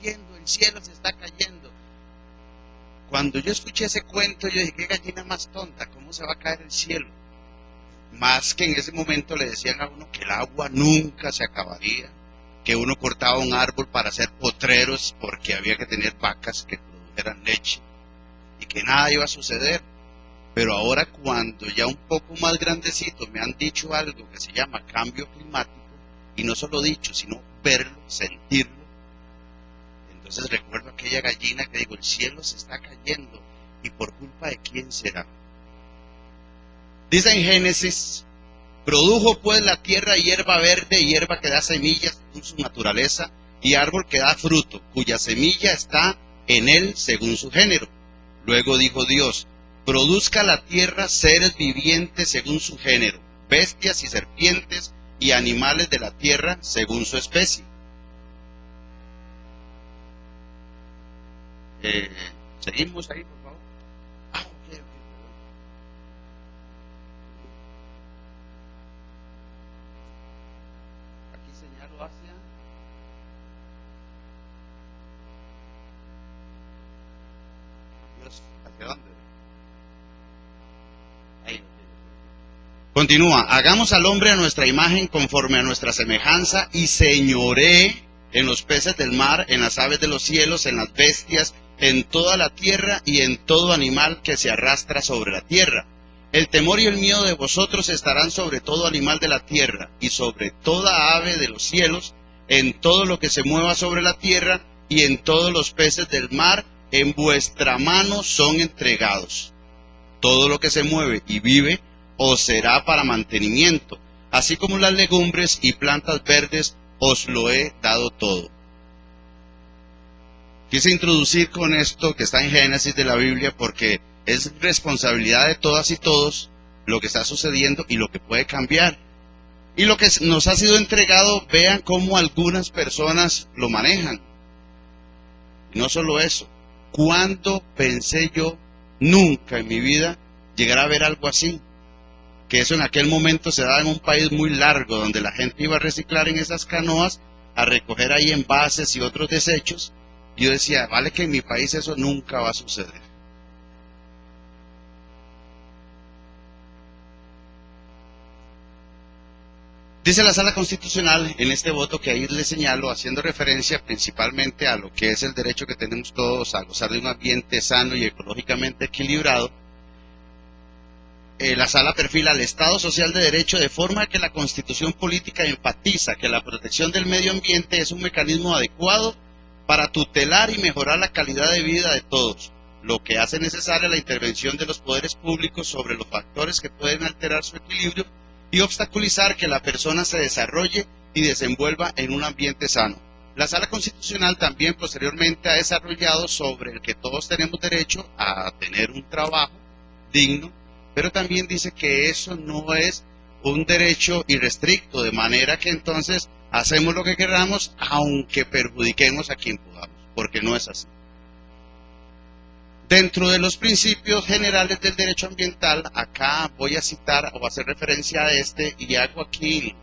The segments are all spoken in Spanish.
cayendo, el cielo se está cayendo. Cuando yo escuché ese cuento, yo dije, qué gallina más tonta, ¿cómo se va a caer el cielo? Más que en ese momento le decían a uno que el agua nunca se acabaría, que uno cortaba un árbol para hacer potreros porque había que tener vacas que produjeran leche y que nada iba a suceder. Pero ahora, cuando ya un poco más grandecito me han dicho algo que se llama cambio climático, y no solo dicho, sino verlo, sentirlo, entonces recuerdo aquella gallina que digo, el cielo se está cayendo, ¿y por culpa de quién será? Dice en Génesis, produjo pues la tierra hierba verde, hierba que da semillas según su naturaleza, y árbol que da fruto, cuya semilla está en él según su género. Luego dijo Dios, produzca la tierra seres vivientes según su género, bestias y serpientes y animales de la tierra según su especie. Seguimos ahí, por favor. Ok. Aquí señalo hacia... Dios, ¿hacia dónde? Ahí. Continúa, hagamos al hombre a nuestra imagen conforme a nuestra semejanza y señoree en los peces del mar, en las aves de los cielos, en las bestias, en toda la tierra y en todo animal que se arrastra sobre la tierra. El temor y el miedo de vosotros estarán sobre todo animal de la tierra y sobre toda ave de los cielos, en todo lo que se mueva sobre la tierra y en todos los peces del mar, en vuestra mano son entregados. Todo lo que se mueve y vive os será para mantenimiento, así como las legumbres y plantas verdes os lo he dado todo. Quise introducir con esto que está en Génesis de la Biblia porque es responsabilidad de todas y todos lo que está sucediendo y lo que puede cambiar. Y lo que nos ha sido entregado, vean cómo algunas personas lo manejan. Y no solo eso, ¿cuándo pensé yo nunca en mi vida llegar a ver algo así? Que eso en aquel momento se daba en un país muy largo, donde la gente iba a reciclar en esas canoas, a recoger ahí envases y otros desechos. Yo decía, vale que en mi país eso nunca va a suceder. Dice la Sala Constitucional en este voto que ahí le señalo, haciendo referencia principalmente a lo que es el derecho que tenemos todos a gozar de un ambiente sano y ecológicamente equilibrado. La Sala perfila al Estado social de derecho de forma que la Constitución política enfatiza que la protección del medio ambiente es un mecanismo adecuado para tutelar y mejorar la calidad de vida de todos, lo que hace necesaria la intervención de los poderes públicos sobre los factores que pueden alterar su equilibrio y obstaculizar que la persona se desarrolle y desenvuelva en un ambiente sano. La Sala Constitucional también posteriormente ha desarrollado sobre el que todos tenemos derecho a tener un trabajo digno, pero también dice que eso no es un derecho irrestricto, de manera que entonces hacemos lo que queramos, aunque perjudiquemos a quien podamos, porque no es así. Dentro de los principios generales del derecho ambiental, acá voy a citar o hacer referencia a este, y hago aquí,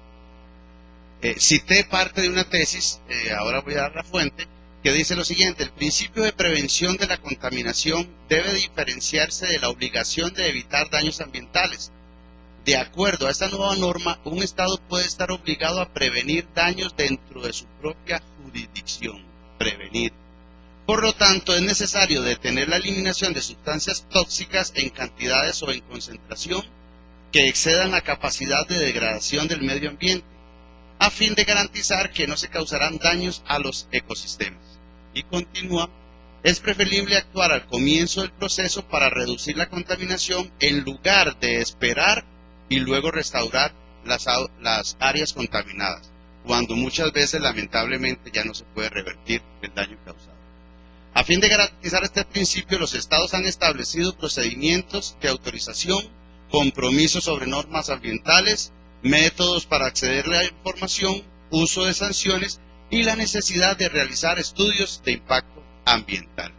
cité parte de una tesis, ahora voy a dar la fuente, que dice lo siguiente: el principio de prevención de la contaminación debe diferenciarse de la obligación de evitar daños ambientales. De acuerdo a esta nueva norma, un Estado puede estar obligado a prevenir daños dentro de su propia jurisdicción. Prevenir. Por lo tanto, es necesario detener la eliminación de sustancias tóxicas en cantidades o en concentración que excedan la capacidad de degradación del medio ambiente, a fin de garantizar que no se causarán daños a los ecosistemas. Y continúa, es preferible actuar al comienzo del proceso para reducir la contaminación en lugar de esperar y luego restaurar las áreas contaminadas, cuando muchas veces lamentablemente ya no se puede revertir el daño causado. A fin de garantizar este principio, los estados han establecido procedimientos de autorización, compromisos sobre normas ambientales, métodos para acceder a la información, uso de sanciones y la necesidad de realizar estudios de impacto ambiental.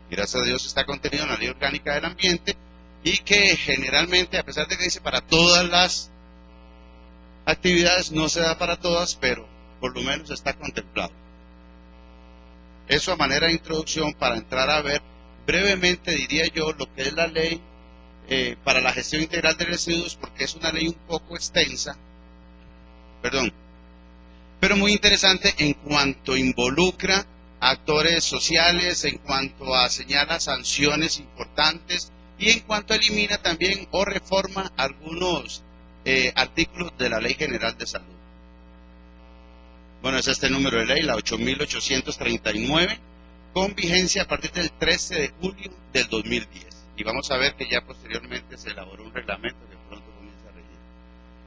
Gracias a Dios está contenido en la Ley Orgánica del Ambiente, y que generalmente, a pesar de que dice para todas las actividades, no se da para todas, pero por lo menos está contemplado. Eso a manera de introducción para entrar a ver brevemente, diría yo, lo que es la ley para la gestión integral de residuos, porque es una ley un poco extensa, pero muy interesante en cuanto involucra a actores sociales, en cuanto a señala sanciones importantes y en cuanto elimina también o reforma algunos artículos de la Ley General de Salud. Bueno, es este número de ley, la 8.839, con vigencia a partir del 13 de julio del 2010. Y vamos a ver que ya posteriormente se elaboró un reglamento que pronto comienza a regir.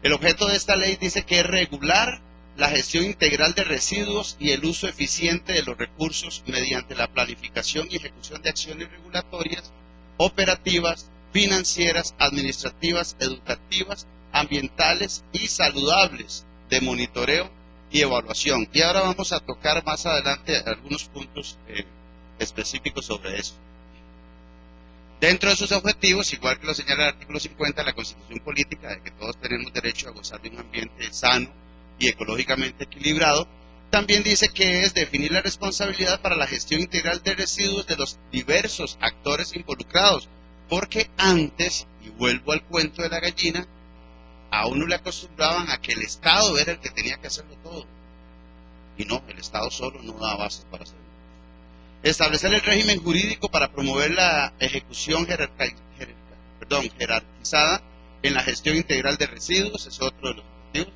El objeto de esta ley dice que es regular la gestión integral de residuos y el uso eficiente de los recursos mediante la planificación y ejecución de acciones regulatorias, operativas, financieras, administrativas, educativas, ambientales y saludables de monitoreo y evaluación. Y ahora vamos a tocar más adelante algunos puntos específicos sobre eso. Dentro de sus objetivos, igual que lo señala el artículo 50 de la Constitución Política, de que todos tenemos derecho a gozar de un ambiente sano y ecológicamente equilibrado, también dice que es definir la responsabilidad para la gestión integral de residuos de los diversos actores involucrados, porque antes, y vuelvo al cuento de la gallina, a uno le acostumbraban a que el Estado era el que tenía que hacerlo todo. Y no, el Estado solo no da bases para hacerlo. Establecer el régimen jurídico para promover la ejecución jerarquizada en la gestión integral de residuos, es otro de los objetivos.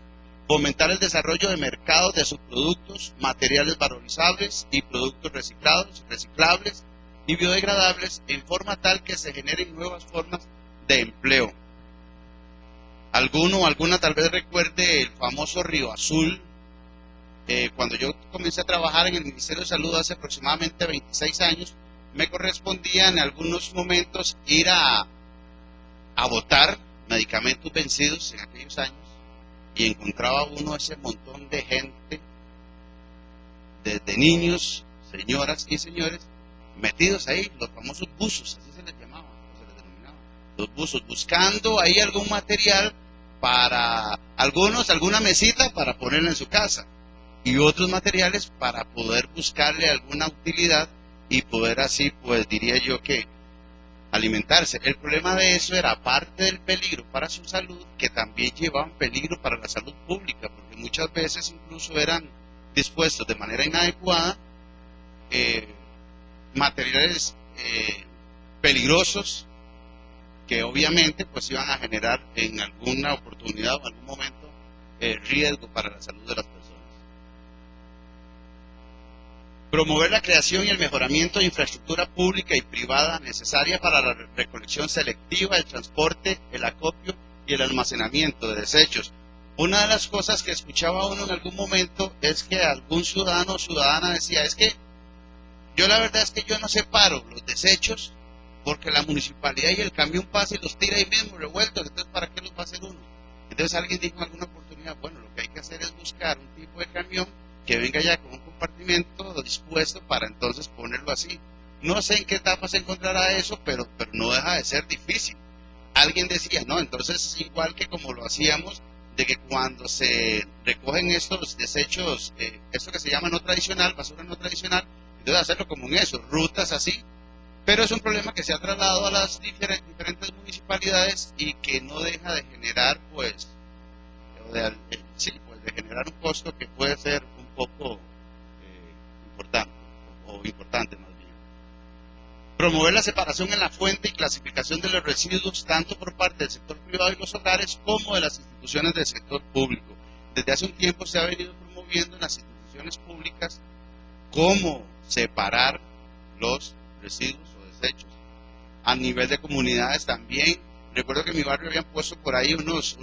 Fomentar el desarrollo de mercados de subproductos, materiales valorizables y productos reciclables y biodegradables en forma tal que se generen nuevas formas de empleo. Alguno o alguna tal vez recuerde el famoso Río Azul. Cuando yo comencé a trabajar en el Ministerio de Salud hace aproximadamente 26 años, me correspondía en algunos momentos ir a botar medicamentos vencidos en aquellos años y encontraba uno ese montón de gente, desde niños, señoras y señores, metidos ahí, los famosos buzos, así se les llamaba, se les denominaba, los buzos, buscando ahí algún material para algunos, alguna mesita para ponerla en su casa y otros materiales para poder buscarle alguna utilidad y poder así, pues diría yo que alimentarse. El problema de eso era, aparte del peligro para su salud, que también llevaban peligro para la salud pública, porque muchas veces incluso eran dispuestos de manera inadecuada materiales peligrosos que obviamente pues iban a generar en alguna oportunidad o en algún momento riesgo para la salud de las personas. Promover la creación y el mejoramiento de infraestructura pública y privada necesaria para la recolección selectiva, el transporte, el acopio y el almacenamiento de desechos. Una de las cosas que escuchaba uno en algún momento es que algún ciudadano o ciudadana decía, es que yo la verdad es que yo no separo los desechos porque la municipalidad y el camión pasa y los tira ahí mismo revueltos, entonces ¿para qué los va a hacer uno? Entonces alguien dijo en alguna oportunidad, bueno, lo que hay que hacer es buscar un tipo de camión que venga ya con un compartimento dispuesto para entonces ponerlo así. No sé en qué etapa se encontrará eso, pero no deja de ser difícil. Alguien decía, no, entonces igual que como lo hacíamos, de que cuando se recogen estos desechos, esto que se llama no tradicional, basura no tradicional, entonces hacerlo como en eso, rutas así, pero es un problema que se ha trasladado a las diferentes municipalidades y que no deja de generar, pues, de generar un costo que puede ser un poco importante más bien. Promover la separación en la fuente y clasificación de los residuos tanto por parte del sector privado y los hogares como de las instituciones del sector público. Desde hace un tiempo se ha venido promoviendo en las instituciones públicas cómo separar los residuos o desechos. A nivel de comunidades también, recuerdo que en mi barrio habían puesto por ahí unos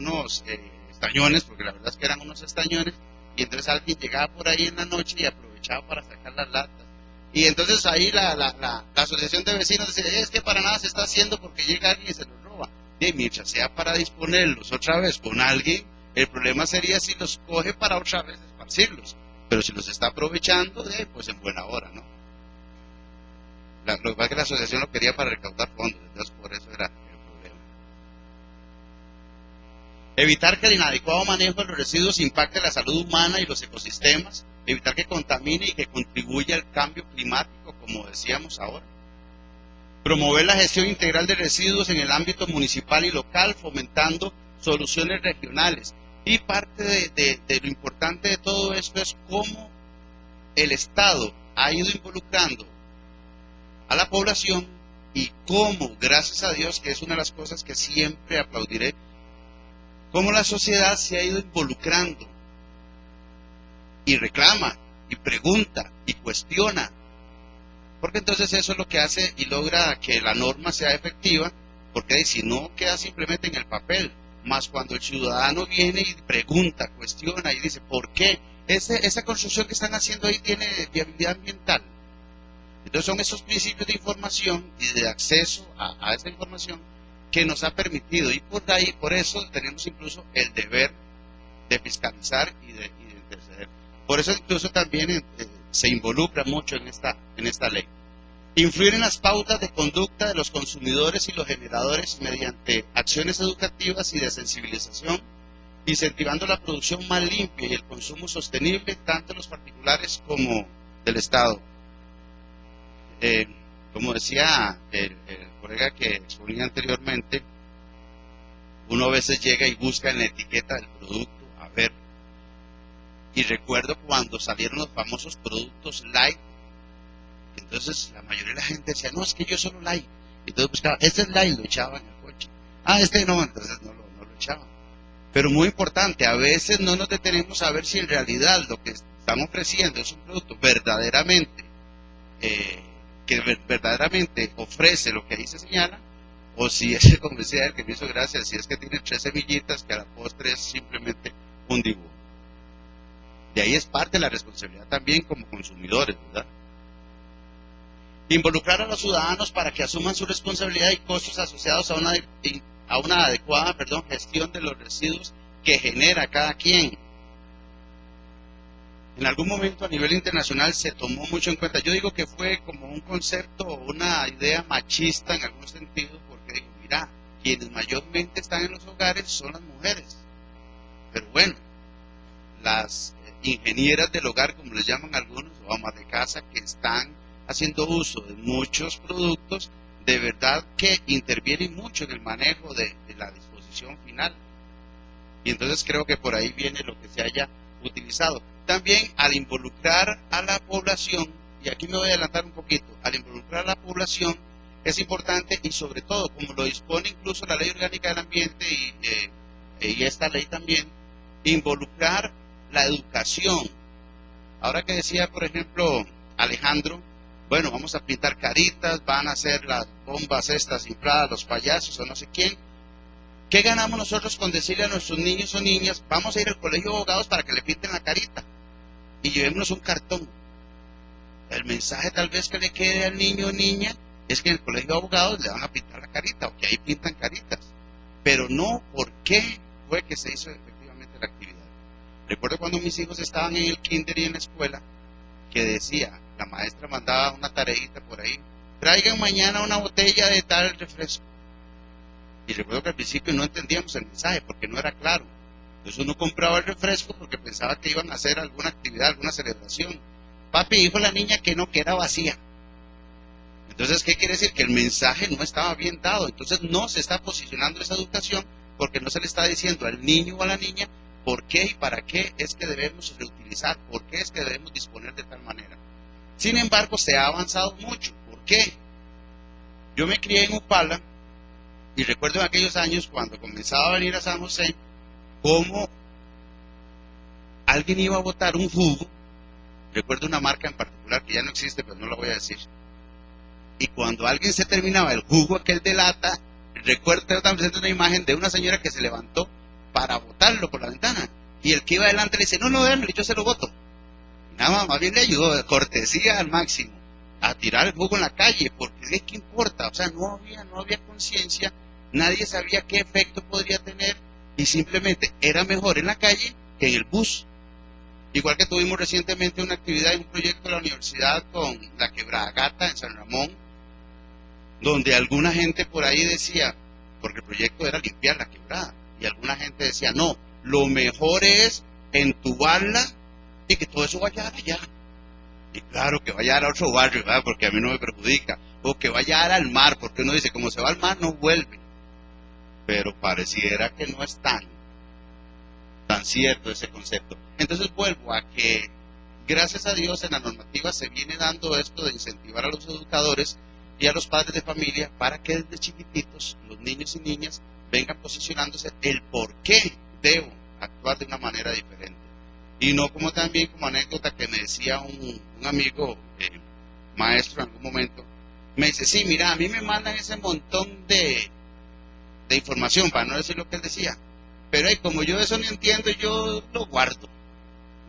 estañones, porque la verdad es que eran unos estañones, y entonces alguien llegaba por ahí en la noche y aprovechaba para sacar las latas. Y entonces ahí la asociación de vecinos decía, es que para nada se está haciendo porque llega alguien y se los roba. Y mientras sea para disponerlos otra vez con alguien, el problema sería si los coge para otra vez esparcirlos. Pero si los está aprovechando, pues en buena hora, ¿no? Lo que pasa es que la asociación lo quería para recaudar fondos, entonces por eso era el problema. Evitar que el inadecuado manejo de los residuos impacte la salud humana y los ecosistemas, evitar que contamine y que contribuya al cambio climático, como decíamos ahora. Promover la gestión integral de residuos en el ámbito municipal y local, fomentando soluciones regionales. Y parte de lo importante de todo esto es cómo el Estado ha ido involucrando a la población y cómo, gracias a Dios, que es una de las cosas que siempre aplaudiré, cómo la sociedad se ha ido involucrando y reclama, y pregunta, y cuestiona. Porque entonces eso es lo que hace y logra que la norma sea efectiva, porque si no queda simplemente en el papel, más cuando el ciudadano viene y pregunta, cuestiona y dice, ¿por qué esa construcción que están haciendo ahí tiene viabilidad ambiental? Entonces son esos principios de información y de acceso a esa información que nos ha permitido, y por eso tenemos incluso el deber de fiscalizar y de interceder. Por eso incluso también se involucra mucho en esta ley. Influir en las pautas de conducta de los consumidores y los generadores mediante acciones educativas y de sensibilización, incentivando la producción más limpia y el consumo sostenible tanto de los particulares como del Estado. Como decía el colega que exponía anteriormente, uno a veces llega y busca en la etiqueta del producto, a ver, y recuerdo cuando salieron los famosos productos light, entonces la mayoría de la gente decía, no, es que yo solo light, entonces buscaba, este es light, lo echaban en el coche, este no, entonces no lo echaban. Pero muy importante, a veces no nos detenemos a ver si en realidad lo que están ofreciendo es un producto verdaderamente que verdaderamente ofrece lo que ahí se señala, o si es, como decía el que me hizo gracia, si es que tiene 3 semillitas que a la postre es simplemente un dibujo. De ahí es parte de la responsabilidad también como consumidores, ¿verdad? Involucrar a los ciudadanos para que asuman su responsabilidad y costos asociados a una adecuada gestión de los residuos que genera cada quien. En algún momento a nivel internacional se tomó mucho en cuenta. Yo digo que fue como un concepto o una idea machista en algún sentido, porque digo, mira, quienes mayormente están en los hogares son las mujeres. Pero bueno, las ingenieras del hogar, como les llaman algunos, o amas de casa, que están haciendo uso de muchos productos, de verdad que intervienen mucho en el manejo de la disposición final. Y entonces creo que por ahí viene lo que se haya utilizado. También al involucrar a la población, y aquí me voy a adelantar un poquito, al involucrar a la población es importante, y sobre todo, como lo dispone incluso la Ley Orgánica del Ambiente y esta ley también, involucrar la educación. Ahora que decía, por ejemplo, Alejandro, bueno, vamos a pintar caritas, van a hacer las bombas estas infladas, los payasos o no sé quién. ¿Qué ganamos nosotros con decirle a nuestros niños o niñas, vamos a ir al colegio de abogados para que le pinten la carita y llevémonos un cartón? El mensaje tal vez que le quede al niño o niña es que en el colegio de abogados le van a pintar la carita o que ahí pintan caritas, pero no por qué fue que se hizo efectivamente la actividad. Recuerdo cuando mis hijos estaban en el kinder y en la escuela, que decía, la maestra mandaba una tareita por ahí, traigan mañana una botella de tal refresco. Y recuerdo que al principio no entendíamos el mensaje porque no era claro. Entonces uno compraba el refresco porque pensaba que iban a hacer alguna actividad, alguna celebración. Papi dijo la niña que no, que era vacía. Entonces, ¿qué quiere decir? Que el mensaje no estaba bien dado. Entonces no se está posicionando esa educación porque no se le está diciendo al niño o a la niña por qué y para qué es que debemos reutilizar, por qué es que debemos disponer de tal manera. Sin embargo, se ha avanzado mucho. ¿Por qué? Yo me crié en Upala y recuerdo en aquellos años cuando comenzaba a venir a San José, cómo alguien iba a botar un jugo. Recuerdo una marca en particular que ya no existe, pero no la voy a decir. Y cuando alguien se terminaba el jugo aquel de lata, recuerdo también una imagen de una señora que se levantó para botarlo por la ventana. Y el que iba adelante le dice, no, déjame, yo se lo boto. Y nada más bien le ayudó, de cortesía al máximo, a tirar el jugo en la calle, porque ¿qué importa? O sea, no había conciencia, nadie sabía qué efecto podría tener, y simplemente era mejor en la calle que en el bus. Igual que tuvimos recientemente una actividad en un proyecto de la universidad con la Quebrada Gata en San Ramón, donde alguna gente por ahí decía, porque el proyecto era limpiar la quebrada, y alguna gente decía, no, lo mejor es entubarla y que todo eso vaya allá. Y claro, que vaya a otro barrio, ¿verdad? Porque a mí no me perjudica. O que vaya al mar, porque uno dice, como se va al mar, no vuelve. Pero pareciera que no es tan cierto ese concepto. Entonces vuelvo a que, gracias a Dios, en la normativa se viene dando esto de incentivar a los educadores y a los padres de familia para que desde chiquititos los niños y niñas vengan posicionándose el por qué debo actuar de una manera diferente. Y no como también como anécdota que me decía un amigo maestro en algún momento, me dice, sí, mira, a mí me mandan ese montón de información, para no decir lo que él decía, pero como yo eso no entiendo, yo lo guardo.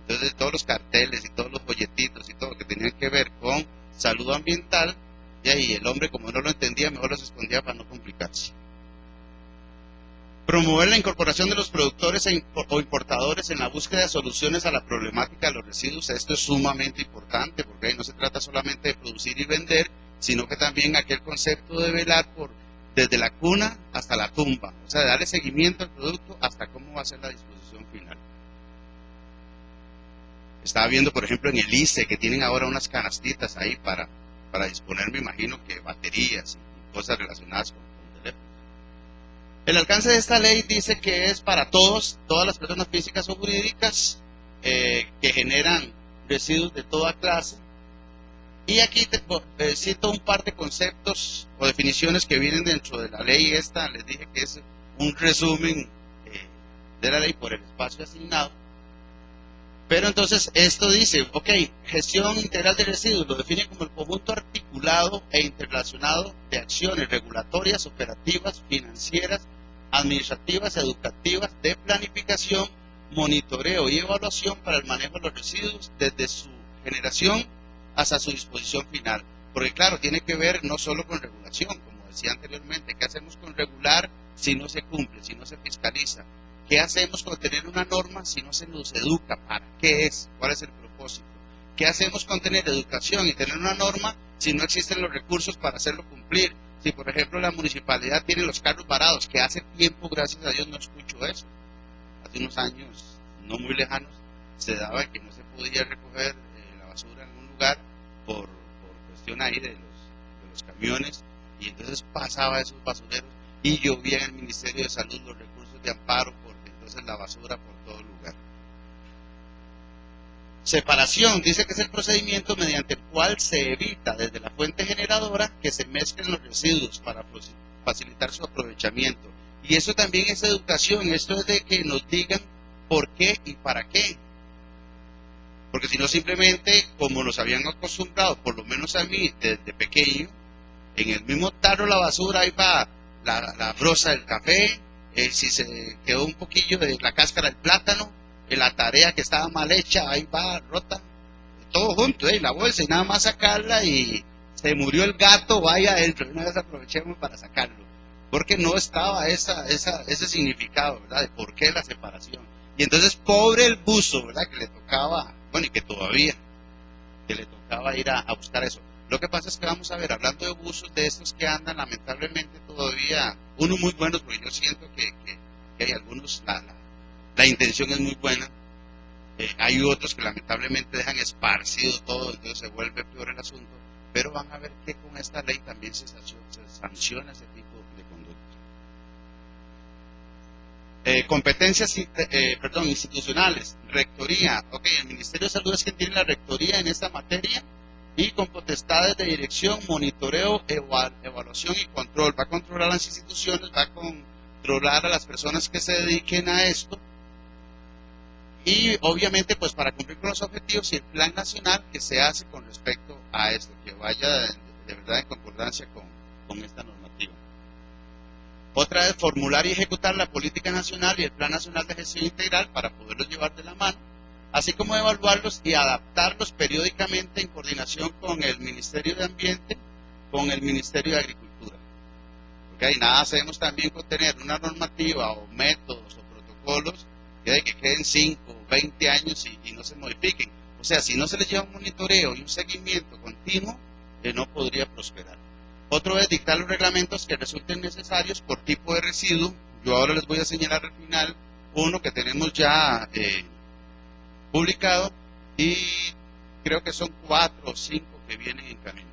Entonces todos los carteles y todos los folletitos y todo lo que tenían que ver con salud ambiental, y ahí el hombre, como no lo entendía, mejor los escondía para no complicarse. Promover la incorporación de los productores o importadores en la búsqueda de soluciones a la problemática de los residuos. Esto es sumamente importante, porque ahí no se trata solamente de producir y vender, sino que también aquel concepto de velar por desde la cuna hasta la tumba, o sea, de darle seguimiento al producto hasta cómo va a ser la disposición final. Estaba viendo, por ejemplo, en el ICE, que tienen ahora unas canastitas ahí para disponer, me imagino, que baterías y cosas relacionadas con teléfonos. El alcance de esta ley dice que es para todas las personas físicas o jurídicas que generan residuos de toda clase. Y aquí cito un par de conceptos o definiciones que vienen dentro de la ley esta. Les dije que es un resumen de la ley por el espacio asignado. Pero entonces esto dice, ok, gestión integral de residuos lo define como el conjunto articulado e interrelacionado de acciones regulatorias, operativas, financieras, administrativas, educativas, de planificación, monitoreo y evaluación para el manejo de los residuos desde su generación hasta su disposición final. Porque claro, tiene que ver no solo con regulación, como decía anteriormente, ¿qué hacemos con regular si no se cumple, si no se fiscaliza? ¿Qué hacemos con tener una norma si no se nos educa? ¿Para qué es? ¿Cuál es el propósito? ¿Qué hacemos con tener educación y tener una norma si no existen los recursos para hacerlo cumplir? Si, por ejemplo, la municipalidad tiene los carros varados, que hace tiempo, gracias a Dios, no escucho eso. Hace unos años, no muy lejanos, se daba que no se podía recoger la basura en un lugar por cuestión ahí de los camiones, y entonces pasaba esos basureros y llovía en el Ministerio de Salud los recursos de amparo, porque entonces la basura por todo lugar. Separación, dice que es el procedimiento mediante el cual se evita desde la fuente generadora que se mezclen los residuos para facilitar su aprovechamiento. Y eso también es educación, esto es de que nos digan por qué y para qué. Porque si no, simplemente, como nos habían acostumbrado, por lo menos a mí desde pequeño, en el mismo tarro la basura, ahí va la brosa del café, si se quedó un poquillo de la cáscara del plátano, la tarea que estaba mal hecha, ahí va, rota, todo junto, la bolsa, y nada más sacarla, y se murió el gato, vaya adentro, una vez aprovechemos para sacarlo, porque no estaba ese significado, ¿verdad?, de por qué la separación. Y entonces, pobre el buzo, ¿verdad?, que le tocaba, bueno, y que todavía, que le tocaba ir a buscar eso. Lo que pasa es que vamos a ver, hablando de buzos, de estos que andan, lamentablemente todavía, unos muy buenos, porque yo siento que hay algunos, la intención es muy buena, hay otros que lamentablemente dejan esparcido todo, entonces se vuelve peor el asunto, pero van a ver que con esta ley también se sanciona ese tipo de conducta. Competencias institucionales, rectoría, ok, el Ministerio de Salud es quien tiene la rectoría en esta materia, y con potestades de dirección, monitoreo, evaluación y control. Va a controlar a las instituciones, va a controlar a las personas que se dediquen a esto, y obviamente pues para cumplir con los objetivos y el plan nacional que se hace con respecto a esto, que vaya de verdad en concordancia con esta normativa. Otra es formular y ejecutar la política nacional y el plan nacional de gestión integral para poderlos llevar de la mano, así como evaluarlos y adaptarlos periódicamente en coordinación con el Ministerio de Ambiente, con el Ministerio de Agricultura. Porque ahí nada hacemos también con tener una normativa o métodos o protocolos que queden 5 o 20 años y no se modifiquen. O sea, si no se les lleva un monitoreo y un seguimiento continuo, no podría prosperar. Otro es dictar los reglamentos que resulten necesarios por tipo de residuo. Yo ahora les voy a señalar al final uno que tenemos ya publicado, y creo que son 4 o 5 que vienen en camino.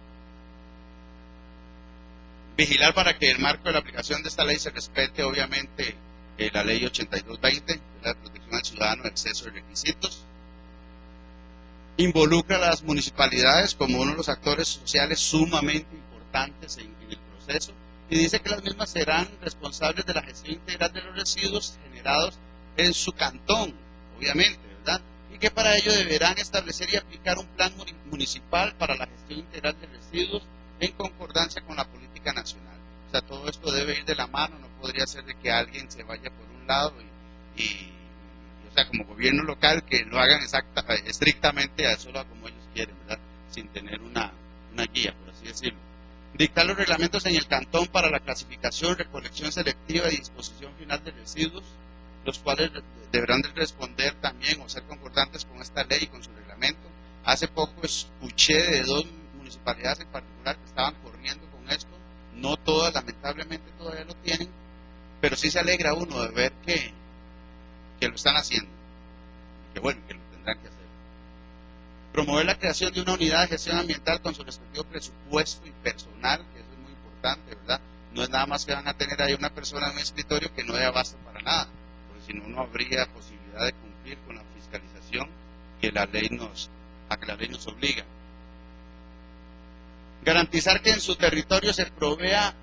Vigilar para que el marco de la aplicación de esta ley se respete, obviamente, la ley 8220, la protección al ciudadano de exceso de requisitos. Involucra a las municipalidades como uno de los actores sociales sumamente importantes en el proceso, y dice que las mismas serán responsables de la gestión integral de los residuos generados en su cantón, obviamente, ¿verdad? Y que para ello deberán establecer y aplicar un plan municipal para la gestión integral de residuos en concordancia con la política nacional. O sea, todo esto debe ir de la mano, no podría ser de que alguien se vaya por un lado o sea, como gobierno local, que lo hagan estrictamente solo como ellos quieren, ¿verdad? Sin tener una guía, por así decirlo. Dictar los reglamentos en el cantón para la clasificación, recolección selectiva y disposición final de residuos, los cuales deberán de responder también o ser concordantes con esta ley y con su reglamento. Hace poco escuché de 2 municipalidades en particular que estaban corriendo con esto, no todas lamentablemente todavía lo tienen, pero sí se alegra uno de ver que lo están haciendo, que bueno, que lo tendrán que hacer. Promover la creación de una unidad de gestión ambiental con su respectivo presupuesto y personal, que eso es muy importante, ¿verdad? No es nada más que van a tener ahí una persona en un escritorio que no dé abasto para nada, porque si no, no habría posibilidad de cumplir con la fiscalización que la ley nos obliga. Garantizar que en su territorio se provea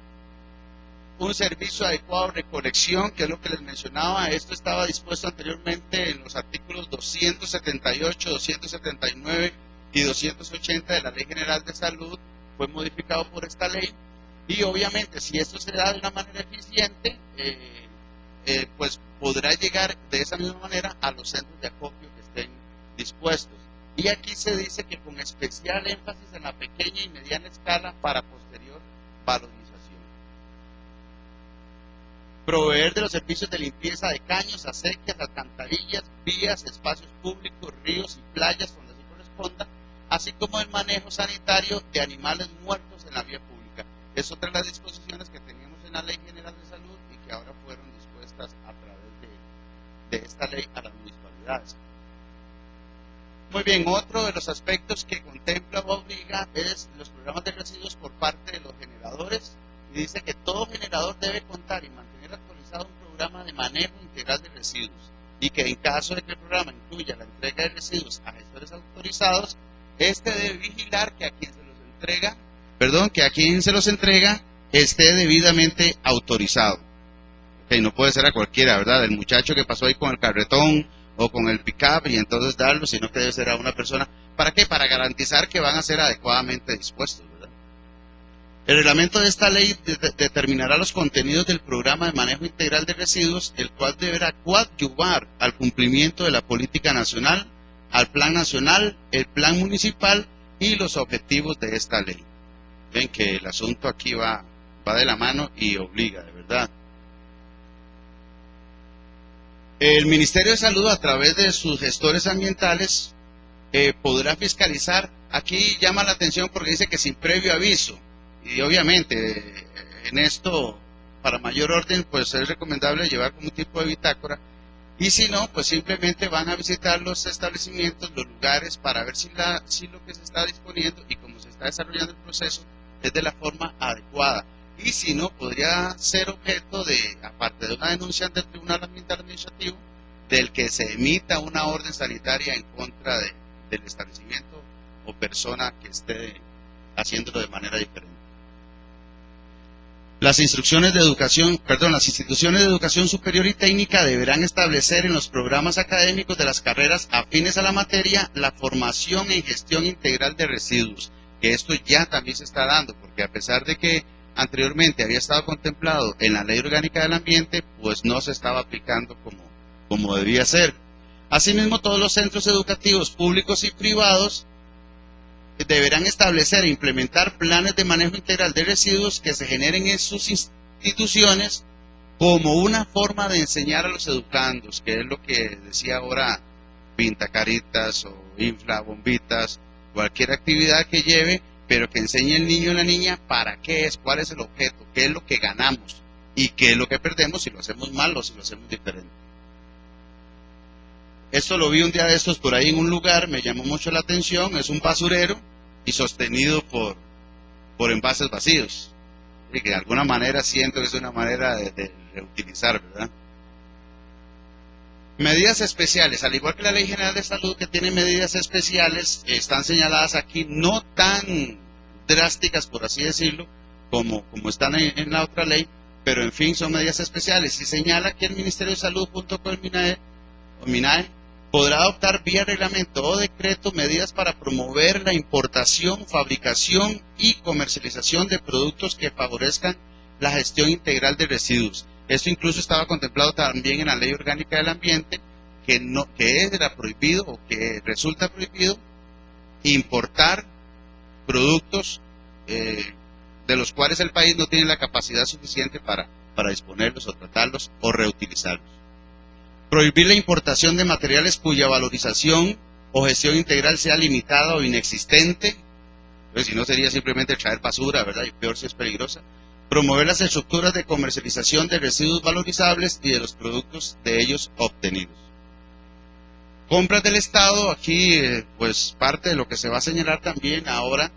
un servicio adecuado de recolección, que es lo que les mencionaba. Esto estaba dispuesto anteriormente en los artículos 278, 279 y 280 de la Ley General de Salud. Fue modificado por esta ley, y obviamente si esto se da de una manera eficiente, pues podrá llegar de esa misma manera a los centros de acopio que estén dispuestos. Y aquí se dice que con especial énfasis en la pequeña y mediana escala para posterior valorización. Proveer de los servicios de limpieza de caños, acequias, alcantarillas, vías, espacios públicos, ríos y playas donde se corresponda, así como el manejo sanitario de animales muertos en la vía pública. Es otra de las disposiciones que teníamos en la Ley General de Salud y que ahora fueron dispuestas a través de esta ley a las municipalidades. Muy bien, otro de los aspectos que contempla o obliga es los programas de residuos por parte de los generadores, y dice que todo generador debe contar y mantener actualizado un programa de manejo integral de residuos, y que en caso de que el programa incluya la entrega de residuos a gestores autorizados, este debe vigilar que a quien se los entrega esté debidamente autorizado. Okay, no puede ser a cualquiera, ¿verdad? El muchacho que pasó ahí con el carretón o con el pick-up y entonces darlo, sino que debe ser a una persona. ¿Para qué? Para garantizar que van a ser adecuadamente dispuestos, ¿verdad? El reglamento de esta ley determinará los contenidos del programa de manejo integral de residuos, el cual deberá coadyuvar al cumplimiento de la política nacional, al plan nacional, el plan municipal y los objetivos de esta ley. Ven que el asunto aquí va de la mano y obliga, de verdad. El Ministerio de Salud, a través de sus gestores ambientales, podrá fiscalizar. Aquí llama la atención porque dice que sin previo aviso. Y obviamente, en esto, para mayor orden, pues es recomendable llevar como un tipo de bitácora. Y si no, pues simplemente van a visitar los establecimientos, los lugares, para ver si lo que se está disponiendo y cómo se está desarrollando el proceso es de la forma adecuada. Y si no, podría ser objeto de, aparte de una denuncia ante el Tribunal Ambiental Administrativo, del que se emita una orden sanitaria en contra del establecimiento o persona que esté haciéndolo de manera diferente. Las instituciones de educación superior y técnica deberán establecer en los programas académicos de las carreras afines a la materia la formación en gestión integral de residuos, que esto ya también se está dando, porque a pesar de que anteriormente había estado contemplado en la Ley Orgánica del Ambiente, pues no se estaba aplicando como debía ser. Asimismo, todos los centros educativos públicos y privados deberán establecer e implementar planes de manejo integral de residuos que se generen en sus instituciones como una forma de enseñar a los educandos, que es lo que decía ahora, pintacaritas o infla bombitas, cualquier actividad que lleve, pero que enseñe el niño o la niña para qué es, cuál es el objeto, qué es lo que ganamos y qué es lo que perdemos si lo hacemos mal o si lo hacemos diferente. Esto lo vi un día de estos por ahí en un lugar, me llamó mucho la atención, es un basurero y sostenido por envases vacíos. Y que de alguna manera siento que es una manera de reutilizar, ¿verdad? Medidas especiales, al igual que la Ley General de Salud, que tiene medidas especiales, están señaladas aquí, no tan drásticas, por así decirlo, como están en la otra ley, pero en fin, son medidas especiales. Y señala que el Ministerio de Salud, junto con el MINAE, podrá adoptar vía reglamento o decreto medidas para promover la importación, fabricación y comercialización de productos que favorezcan la gestión integral de residuos. Esto incluso estaba contemplado también en la Ley Orgánica del Ambiente, que era prohibido o que resulta prohibido importar productos de los cuales el país no tiene la capacidad suficiente para disponerlos o tratarlos o reutilizarlos. Prohibir la importación de materiales cuya valorización o gestión integral sea limitada o inexistente, pues si no sería simplemente traer basura, ¿verdad? Y peor si es peligrosa. Promover las estructuras de comercialización de residuos valorizables y de los productos de ellos obtenidos. Compras del Estado, aquí pues parte de lo que se va a señalar también ahora,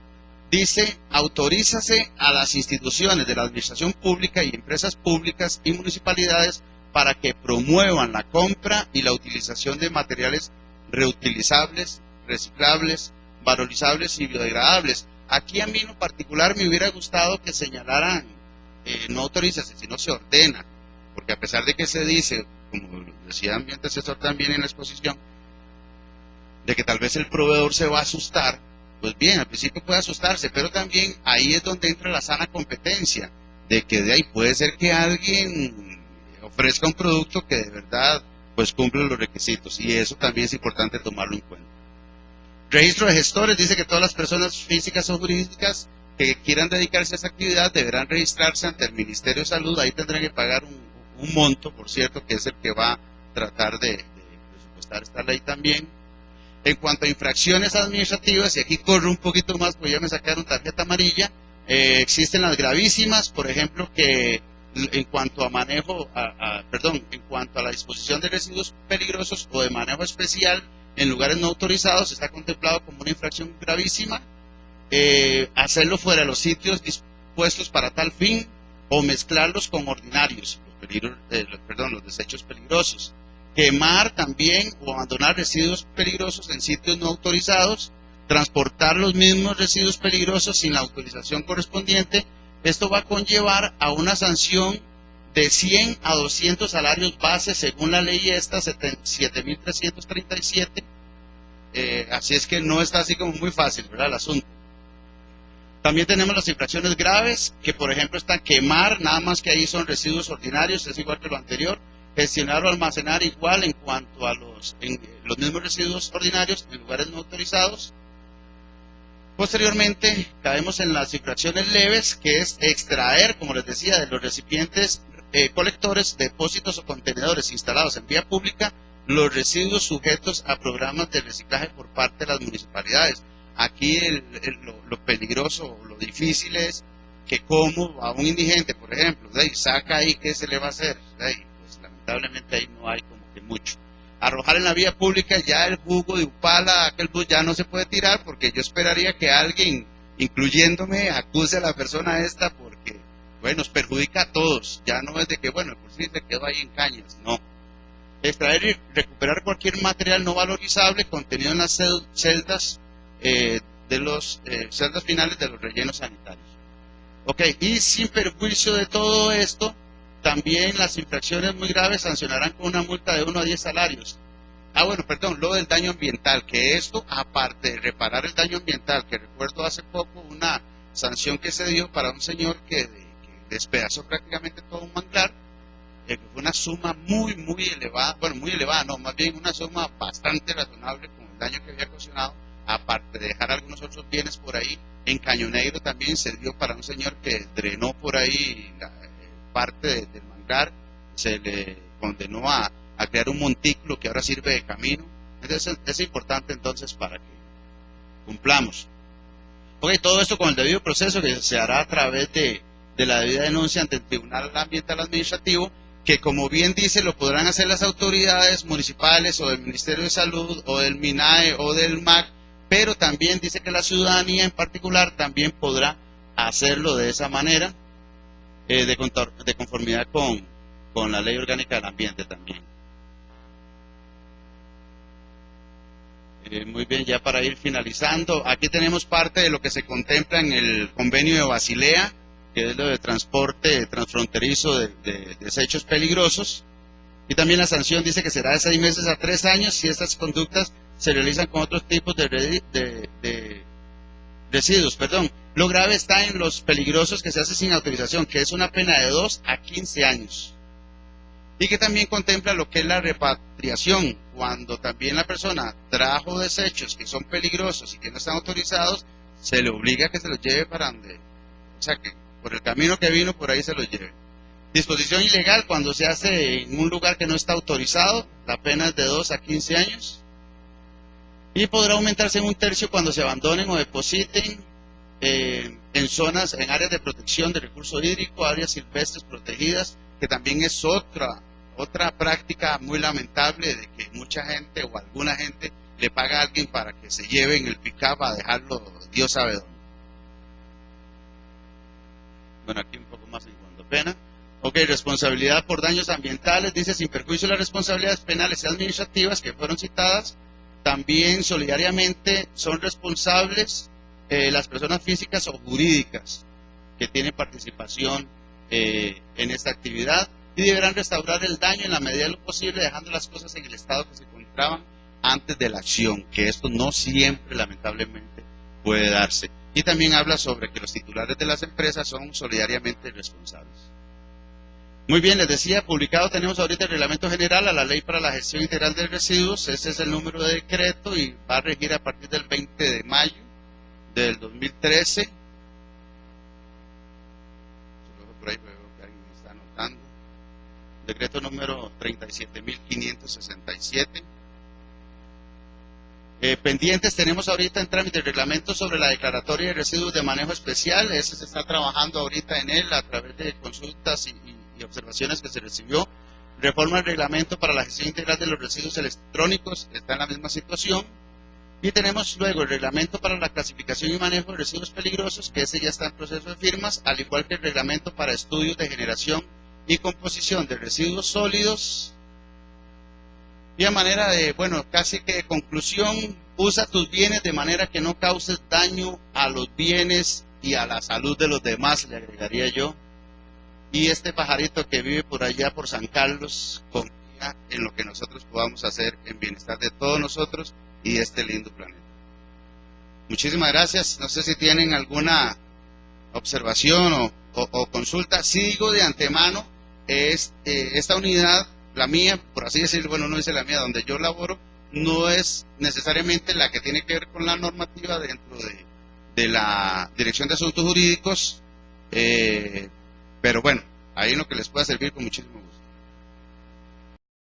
dice, autorízase a las instituciones de la administración pública y empresas públicas y municipalidades para que promuevan la compra y la utilización de materiales reutilizables, reciclables, valorizables y biodegradables. Aquí a mí en lo particular me hubiera gustado que señalaran, no autorízase, sino se ordena, porque a pesar de que se dice, como decía mi antecesor también en la exposición, de que tal vez el proveedor se va a asustar, pues bien, al principio puede asustarse, pero también ahí es donde entra la sana competencia, de que de ahí puede ser que alguien ofrezca un producto que de verdad pues cumple los requisitos, y eso también es importante tomarlo en cuenta. Registro de gestores, dice que todas las personas físicas o jurídicas que quieran dedicarse a esa actividad deberán registrarse ante el Ministerio de Salud. Ahí tendrán que pagar un monto, por cierto, que es el que va a tratar de presupuestar esta ley también. En cuanto a infracciones administrativas, y aquí corro un poquito más, pues ya me sacaron tarjeta amarilla, existen las gravísimas, por ejemplo, que en cuanto a manejo, en cuanto a la disposición de residuos peligrosos o de manejo especial en lugares no autorizados, está contemplado como una infracción gravísima. Hacerlo fuera de los sitios dispuestos para tal fin o mezclarlos con ordinarios, los desechos peligrosos. Quemar también o abandonar residuos peligrosos en sitios no autorizados, transportar los mismos residuos peligrosos sin la autorización correspondiente. Esto va a conllevar a una sanción de 100 a 200 salarios base según la ley esta 7.337. Así es que no está así como muy fácil, ¿verdad? El asunto. También tenemos las infracciones graves, que por ejemplo están quemar, nada más que ahí son residuos ordinarios, es igual que lo anterior. Gestionar o almacenar igual en cuanto a los mismos residuos ordinarios en lugares no autorizados. Posteriormente, caemos en las infracciones leves, que es extraer, como les decía, de los recipientes colectores, depósitos o contenedores instalados en vía pública, los residuos sujetos a programas de reciclaje por parte de las municipalidades. Aquí lo peligroso, lo difícil es que como a un indigente, por ejemplo, saca ahí, ¿qué se le va a hacer? Lamentablemente ahí no hay como que mucho. Arrojar en la vía pública ya el jugo de Upala, aquel bus ya no se puede tirar, porque yo esperaría que alguien, incluyéndome, acuse a la persona esta porque, bueno, nos perjudica a todos. Ya no es de que, bueno, por si se quedó ahí en cañas, no. Extraer y recuperar cualquier material no valorizable contenido en las celdas celdas finales de los rellenos sanitarios. Ok, y sin perjuicio de todo esto, también las infracciones muy graves sancionarán con una multa de 1 a 10 salarios. Lo del daño ambiental, que esto, aparte de reparar el daño ambiental, que recuerdo hace poco una sanción que se dio para un señor que despedazó prácticamente todo un manglar, que fue una suma muy, muy elevada, más bien una suma bastante razonable con el daño que había ocasionado, aparte de dejar algunos otros bienes por ahí. En Caño Negro también se dio para un señor que drenó por ahí parte del manglar, se le condenó a crear un montículo que ahora sirve de camino. Entonces es importante entonces para que cumplamos. Ok, todo esto con el debido proceso que se hará a través de la debida denuncia ante el Tribunal Ambiental Administrativo, que como bien dice lo podrán hacer las autoridades municipales o del Ministerio de Salud o del MINAE o del MAC, pero también dice que la ciudadanía en particular también podrá hacerlo de esa manera, de conformidad con la Ley Orgánica del Ambiente también. Muy bien, ya para ir finalizando, aquí tenemos parte de lo que se contempla en el convenio de Basilea, que es lo de transporte transfronterizo de desechos peligrosos, y también la sanción dice que será de 6 meses a 3 años si estas conductas se realizan con otros tipos de residuos. Lo grave está en los peligrosos que se hace sin autorización, que es una pena de 2 a 15 años. Y que también contempla lo que es la repatriación, cuando también la persona trajo desechos que son peligrosos y que no están autorizados, se le obliga a que se los lleve para donde, o sea, que por el camino que vino, por ahí se los lleve. Disposición ilegal, cuando se hace en un lugar que no está autorizado, la pena es de 2 a 15 años. Y podrá aumentarse en 1/3 cuando se abandonen o depositen en zonas, en áreas de protección de recurso hídrico, áreas silvestres protegidas, que también es otra práctica muy lamentable de que mucha gente o alguna gente le paga a alguien para que se lleven el pick-up a dejarlo Dios sabe dónde. Bueno, aquí un poco más en cuanto a pena. Ok, responsabilidad por daños ambientales, dice sin perjuicio de las responsabilidades penales y administrativas que fueron citadas, también solidariamente son responsables las personas físicas o jurídicas que tienen participación en esta actividad y deberán restaurar el daño en la medida de lo posible, dejando las cosas en el estado que se encontraban antes de la acción, que esto no siempre lamentablemente puede darse. Y también habla sobre que los titulares de las empresas son solidariamente responsables. Muy bien, les decía, publicado tenemos ahorita el Reglamento General a la Ley para la Gestión Integral de Residuos. Ese es el número de decreto y va a regir a partir del 20 de mayo del 2013. Por ahí veo que alguien me está anotando. Decreto número 37.567. Pendientes tenemos ahorita en trámite el reglamento sobre la declaratoria de residuos de manejo especial. Ese se está trabajando ahorita en él a través de consultas y observaciones que se recibió. Reforma del reglamento para la gestión integral de los residuos electrónicos, está en la misma situación. Y tenemos luego el reglamento para la clasificación y manejo de residuos peligrosos, que ese ya está en proceso de firmas, al igual que el reglamento para estudios de generación y composición de residuos sólidos. Y a manera de, bueno, casi que de conclusión, usa tus bienes de manera que no causes daño a los bienes y a la salud de los demás, le agregaría yo. Y este pajarito que vive por allá, por San Carlos, confía en lo que nosotros podamos hacer en bienestar de todos nosotros y de este lindo planeta. Muchísimas gracias. No sé si tienen alguna observación o consulta. Sí digo de antemano, esta unidad, la mía, por así decirlo, bueno, no dice la mía, donde yo laboro, no es necesariamente la que tiene que ver con la normativa dentro de la Dirección de Asuntos Jurídicos, pero bueno, ahí en lo que les pueda servir con muchísimo gusto.